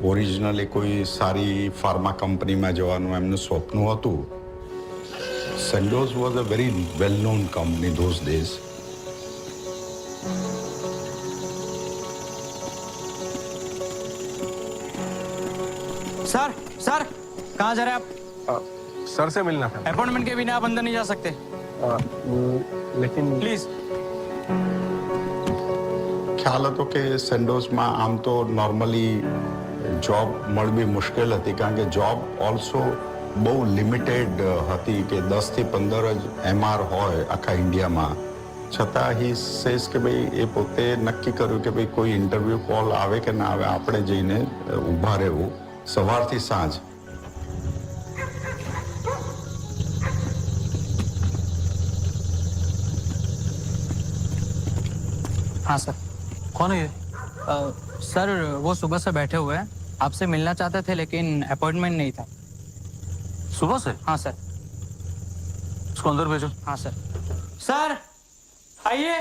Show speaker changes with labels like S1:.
S1: Originally કોઈ સારી pharma કંપનીમાં જવાનું એમનું સ્વપ્ન હતું. Sandoz was a very well known company those days.
S2: Sir sir कहाँ जा रहे हैं आप?
S3: सर से मिलना था।
S2: अपॉइंटमेंट के बिना आप अंदर नहीं जा सकते।
S3: लेकिन
S2: प्लीज।
S1: ખ્યાલ હતો કે સેન્ડોઝમાં આમ તો નોર્મલી જોબ મળવી મુશ્કેલ હતી, કારણ કે જોબ ઓલ્સો બહુ લિમિટેડ હતી કે 10થી 15 જ MR હોય આખા ઇન્ડિયામાં. છતાં હી સેઝ કે ભાઈ એ પોતે નક્કી કર્યું કે ભાઈ કોઈ ઇન્ટરવ્યૂ કોલ આવે કે ના આવે, આપણે જઈને ઊભા રહેવું સવારથી સાંજ.
S2: हाँ सर।
S3: कौन है ये?
S2: सर वो सुबह से बैठे हुए हैं, आपसे मिलना चाहते थे लेकिन अपॉइंटमेंट नहीं था।
S3: सुबह से?
S2: हाँ सर।
S3: उसको अंदर भेजो।
S2: हाँ सर। सर आइए।